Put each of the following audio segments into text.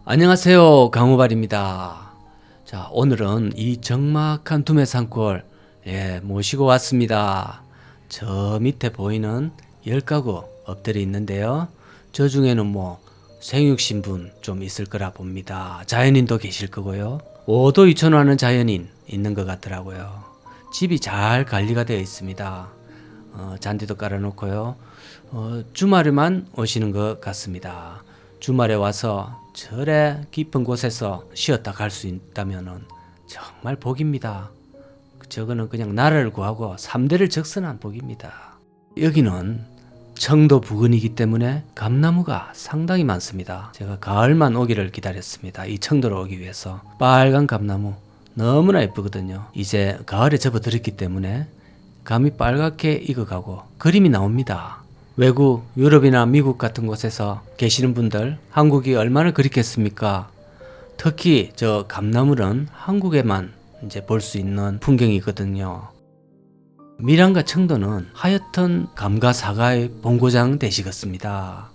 안녕하세요, 강호발입니다. 자, 오늘은 이 적막한 두메 산골 모시고 왔습니다. 저 밑에 보이는 10가구 엎드려 있는데요. 저 중에는 생육신 분 좀 있을 거라 봅니다. 자연인도 계실 거고요. 5도 2천 하는 자연인 있는 것 같더라고요. 집이 잘 관리가 되어 있습니다. 잔디도 깔아놓고요. 주말에만 오시는 것 같습니다. 주말에 와서 절에 깊은 곳에서 쉬었다 갈 수 있다면 정말 복입니다. 저거는 그냥 나라를 구하고 3대를 적선한 복입니다. 여기는 청도 부근이기 때문에 감나무가 상당히 많습니다. 제가 가을만 오기를 기다렸습니다. 이 청도로 오기 위해서. 빨간 감나무 너무나 예쁘거든요. 이제 가을에 접어들었기 때문에 감이 빨갛게 익어가고 그림이 나옵니다. 외국, 유럽이나 미국 같은 곳에서 계시는 분들, 한국이 얼마나 그립겠습니까? 특히 저 감나물은 한국에만 이제 볼 수 있는 풍경이거든요. 밀양과 청도는 하여튼 감과 사과의 본고장 되시겠습니다.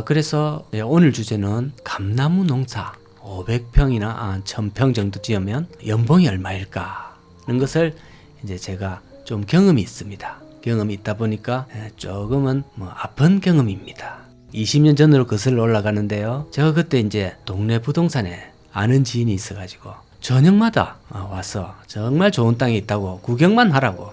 그래서 오늘 주제는 감나무 농사 500평이나 1000평 정도 지으면 연봉이 얼마일까? 하는 것을 이제 제가 좀 경험이 있습니다. 경험이 있다 보니까 조금은 아픈 경험입니다. 20년 전으로 거슬러 올라가는데요. 제가 그때 이제 동네 부동산에 아는 지인이 있어가지고 저녁마다 와서 정말 좋은 땅이 있다고 구경만 하라고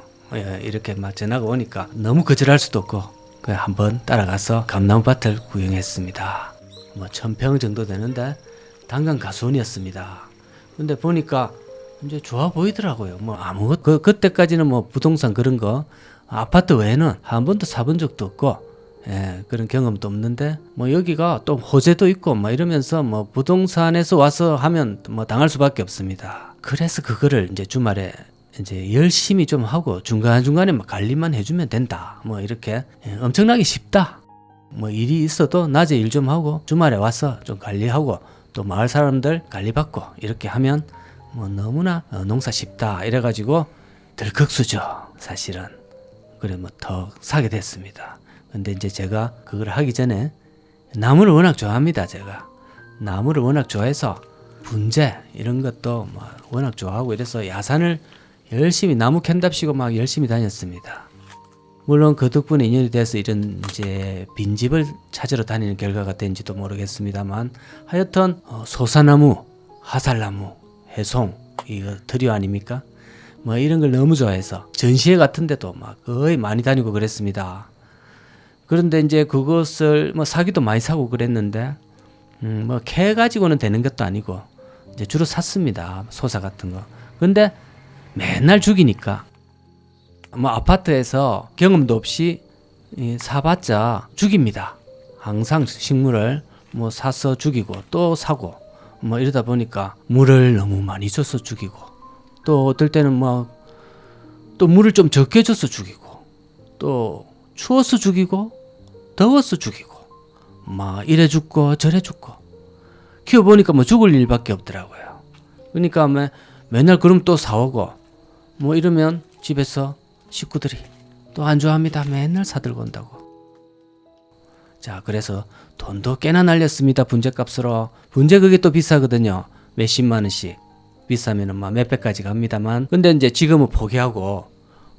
이렇게 막 전화가 오니까 너무 거절할 수도 없고 그냥 한번 따라가서 감나무밭을 구경했습니다. 1000평 정도 되는데 단간 가수원이었습니다. 근데 보니까 이제 좋아 보이더라고요. 아무것도 그때까지는 부동산 그런 거 아파트 외에는 한 번도 사본 적도 없고 그런 경험도 없는데 여기가 또 호재도 있고 이러면서 부동산에서 와서 하면 당할 수밖에 없습니다. 그래서 그거를 이제 주말에 이제 열심히 좀 하고 중간중간에 관리만 해주면 된다. 이렇게 엄청나게 쉽다. 일이 있어도 낮에 일 좀 하고 주말에 와서 좀 관리하고 또 마을 사람들 관리받고 이렇게 하면 너무나 농사 쉽다 이래가지고 덜컥수죠 사실은. 그래 더 사게 됐습니다. 근데 이제 제가 그걸 하기 전에 나무를 워낙 좋아합니다. 제가 나무를 워낙 좋아해서 분재 이런 것도 워낙 좋아하고 이래서 야산을 열심히 나무 캔답시고 열심히 다녔습니다. 물론 그 덕분에 인연이 돼서 이런 이제 빈집을 찾으러 다니는 결과가 된지도 모르겠습니다만 하여튼 소사나무, 화살나무, 해송 이거 트리오 아닙니까? 이런 걸 너무 좋아해서 전시회 같은 데도 거의 많이 다니고 그랬습니다. 그런데 이제 그것을 사기도 많이 사고 그랬는데 캐 가지고는 되는 것도 아니고 이제 주로 샀습니다. 소사 같은 거. 근데 맨날 죽이니까 아파트에서 경험도 없이 사봤자 죽입니다. 항상 식물을 사서 죽이고 또 사고 이러다 보니까 물을 너무 많이 줘서 죽이고 또 어떨 때는 또 물을 좀 적게 줘서 죽이고 또 추워서 죽이고 더워서 죽이고 이래 죽고 저래 죽고 키워보니까 죽을 일밖에 없더라고요. 그러니까 맨날 그럼 또 사오고 이러면 집에서 식구들이 또 안 좋아합니다. 맨날 사들고 온다고. 자, 그래서 돈도 꽤나 날렸습니다. 분재값으로. 분재 그게 또 비싸거든요. 몇십만 원씩. 비싸면은 몇백까지 갑니다만. 근데 이제 지금은 포기하고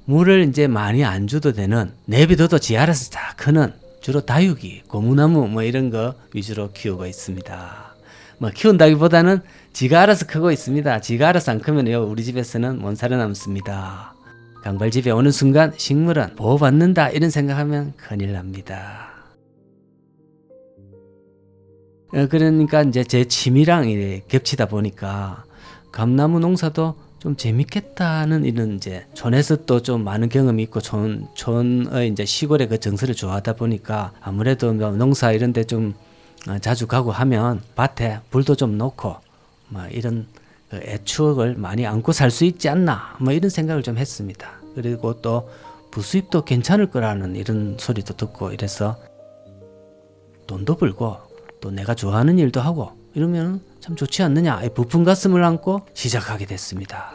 물을 이제 많이 안 줘도 되는 내비둬도 지 알아서 다 크는 주로 다육이, 고무나무 이런 거 위주로 키우고 있습니다. 키운다기보다는 지가 알아서 크고 있습니다. 지가 알아서 안 크면요 우리 집에서는 못 살아남습니다. 강발집에 오는 순간 식물은 보호받는다 이런 생각하면 큰일 납니다. 그러니까 이제 제 취미랑 겹치다 보니까 감나무 농사도 좀 재밌겠다는 이런 이제 촌에서 또 좀 많은 경험이 있고 촌의 이제 시골의 그 정서를 좋아하다 보니까 아무래도 농사 이런 데 좀 자주 가고 하면 밭에 불도 좀 놓고 이런 애추억을 많이 안고 살 수 있지 않나 이런 생각을 좀 했습니다. 그리고 또 부수입도 괜찮을 거라는 이런 소리도 듣고 이래서 돈도 벌고 또 내가 좋아하는 일도 하고 이러면 참 좋지 않느냐 부푼 가슴을 안고 시작하게 됐습니다.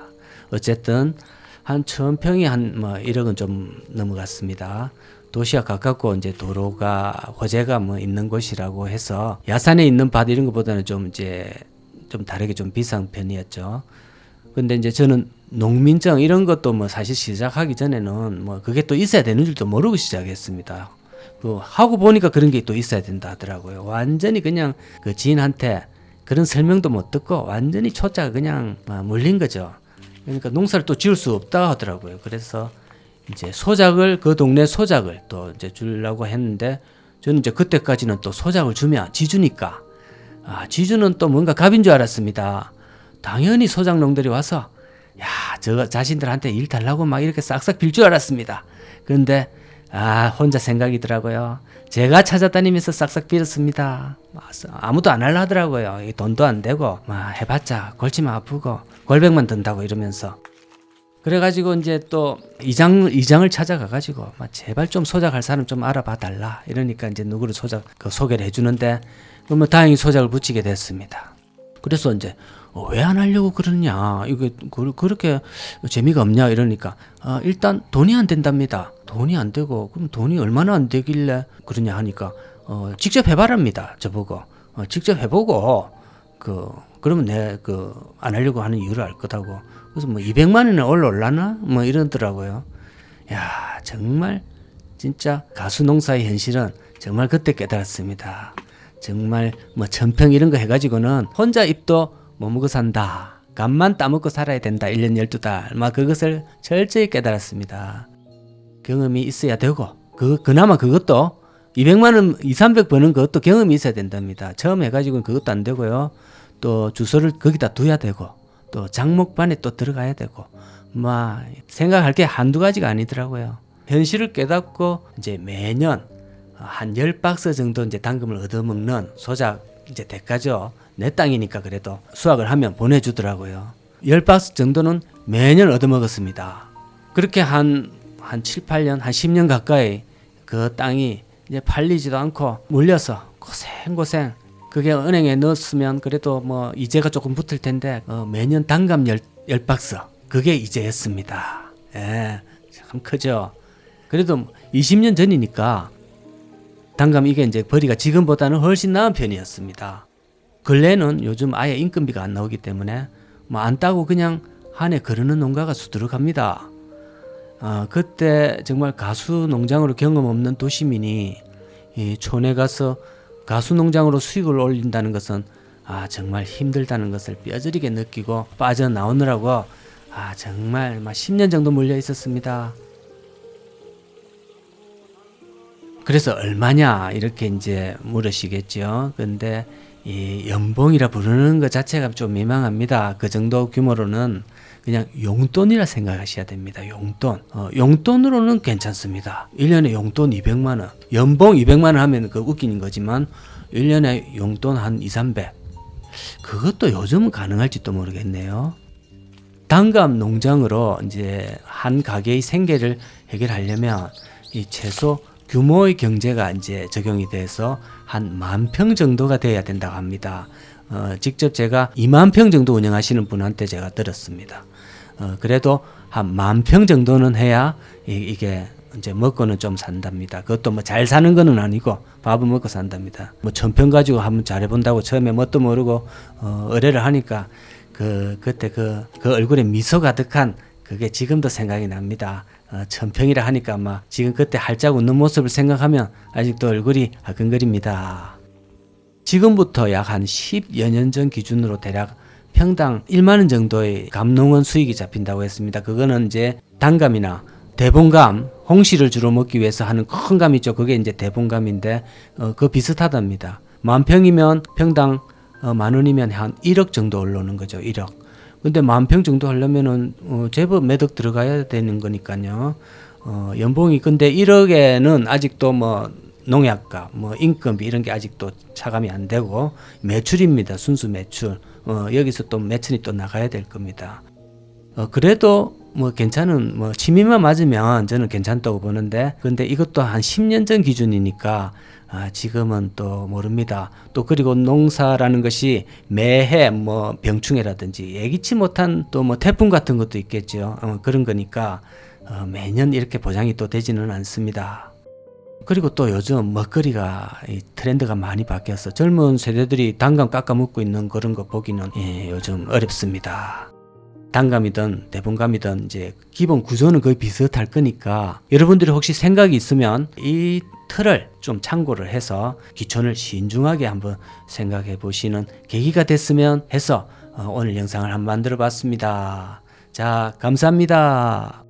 어쨌든 한 1000평이 한 1억은 좀 넘어갔습니다. 도시와 가깝고 이제 도로가 호재가 뭐 있는 곳이라고 해서 야산에 있는 밭 이런 것보다는 좀 이제 좀 다르게 좀 비싼 편이었죠. 근데 이제 저는 농민증 이런 것도 뭐 사실 시작하기 전에는 뭐 그게 또 있어야 되는 줄도 모르고 시작했습니다. 그 하고 보니까 그런 게 또 있어야 된다 하더라고요. 완전히 그냥 그 지인한테 그런 설명도 못 듣고 완전히 초짜가 그냥 물린 거죠. 그러니까 농사를 또 지을 수 없다 하더라고요. 그래서 이제 소작을 그 동네 소작을 또 이제 주려고 했는데 저는 이제 그때까지는 또 소작을 주면 지주니까 지주는 또 뭔가 갑인 줄 알았습니다. 당연히 소작농들이 와서 저 자신들한테 일 달라고 막 이렇게 싹싹 빌 줄 알았습니다. 그런데 혼자 생각이더라고요. 제가 찾아다니면서 싹싹 빌었습니다. 아무도 안 할라 하더라고요. 돈도 안 되고 해봤자 골치만 아프고 골백만 든다고 이러면서. 그래가지고 이제 또 이장을 찾아가가지고 제발 좀 소작할 사람 좀 알아봐 달라 이러니까 이제 누구를 소개를 해주는데 뭐 다행히 소작을 붙이게 됐습니다. 그래서 이제 왜 안 하려고 그러냐, 이게 그렇게 재미가 없냐 이러니까 일단 돈이 안 된답니다. 돈이 안 되고 그럼 돈이 얼마나 안 되길래 그러냐 하니까 직접 해봐랍니다. 저보고 직접 해보고 그러면 내 안 하려고 하는 이유를 알 거다고. 그래서 뭐 200만 원에 올라올라나 뭐 이러더라고요. 야, 정말 진짜 가수 농사의 현실은 정말 그때 깨달았습니다. 정말 뭐 천평 이런 거 해가지고는 혼자 입도 못 먹어 산다. 간만 따먹고 살아야 된다. 1년 12달. 막 그것을 철저히 깨달았습니다. 경험이 있어야 되고 그나마 그것도 200만 원 2, 300 버는 것도 경험이 있어야 된답니다. 처음 해가지고는 그것도 안 되고요. 또 주소를 거기다 둬야 되고 또 장목반에 또 들어가야 되고 생각할 게 한두 가지가 아니더라고요. 현실을 깨닫고 이제 매년 한 10박스 정도 이제 당금을 얻어먹는 소작 이제 대가죠. 내 땅이니까 그래도 수확을 하면 보내주더라고요. 10박스 정도는 매년 얻어먹었습니다. 그렇게 한 7, 8년, 한 10년 가까이 그 땅이 이제 팔리지도 않고 물려서 고생 그게 은행에 넣었으면 그래도 뭐 이자가 조금 붙을 텐데 매년 단감 10박스 그게 이자였습니다. 예, 참 크죠. 그래도 20년 전이니까 단감 이게 이제 벌이가 지금보다는 훨씬 나은 편이었습니다. 근래는 요즘 아예 인건비가 안 나오기 때문에 안 따고 그냥 한 해 거르는 농가가 수두룩합니다. 그때 정말 가수 농장으로 경험 없는 도시민이 이 촌에 가서 가수 농장으로 수익을 올린다는 것은 정말 힘들다는 것을 뼈저리게 느끼고 빠져나오느라고 정말 10년 정도 물려 있었습니다. 그래서 얼마냐 이렇게 이제 물으시겠죠. 근데 이 연봉이라 부르는 것 자체가 좀 민망합니다. 그 정도 규모로는 그냥 용돈이라 생각하셔야 됩니다. 용돈. 용돈으로는 괜찮습니다. 1년에 용돈 200만 원. 연봉 200만 원 하면 웃기는 거지만 1년에 용돈 한 2, 300. 그것도 요즘은 가능할지도 모르겠네요. 단감 농장으로 이제 한 가게의 생계를 해결하려면 이 최소 규모의 경제가 이제 적용이 돼서 한 10,000평 정도가 돼야 된다고 합니다. 직접 제가 20,000평 정도 운영하시는 분한테 제가 들었습니다. 그래도 한 10,000평 정도는 해야 이게 이제 먹고는 좀 산답니다. 그것도 뭐 잘 사는 거는 아니고 밥은 먹고 산답니다. 뭐 1,000평 가지고 한번 잘해본다고 처음에 뭣도 모르고 의뢰를 하니까 그때 그 얼굴에 미소 가득한 그게 지금도 생각이 납니다. 1,000평이라 하니까 아마 지금 그때 활짝 웃는 모습을 생각하면 아직도 얼굴이 화끈거립니다. 지금부터 약 한 10여 년 전 기준으로 대략 평당 1만 원 정도의 감농원 수익이 잡힌다고 했습니다. 그거는 이제 단감이나 대봉감, 홍시를 주로 먹기 위해서 하는 큰 감 있죠. 그게 이제 대봉감인데 그거 비슷하답니다. 10,000평이면 평당 10,000원이면 한 1억 정도 올라오는 거죠. 1억. 근데 10,000평 정도 하려면은 제법 매덕 들어가야 되는 거니까요. 연봉이 근데 1억에는 아직도 뭐 농약값, 뭐 인건비 이런 게 아직도 차감이 안 되고 매출입니다. 순수 매출. 여기서 또 매출이 또 나가야 될 겁니다. 그래도 뭐 괜찮은 뭐 취미만 맞으면 저는 괜찮다고 보는데 근데 이것도 한 10년 전 기준이니까 지금은 또 모릅니다. 또 그리고 농사라는 것이 매해 뭐 병충해라든지 예기치 못한 또 뭐 태풍 같은 것도 있겠죠. 그런 거니까 매년 이렇게 보장이 또 되지는 않습니다. 그리고 또 요즘 먹거리가 이 트렌드가 많이 바뀌어서 젊은 세대들이 단감 깎아 먹고 있는 그런 거 보기는 요즘 어렵습니다. 단감이든 대분감이든 이제 기본 구조는 거의 비슷할 거니까 여러분들이 혹시 생각이 있으면 이 틀을 좀 참고를 해서 기촌을 신중하게 한번 생각해 보시는 계기가 됐으면 해서 오늘 영상을 한번 만들어 봤습니다. 자, 감사합니다.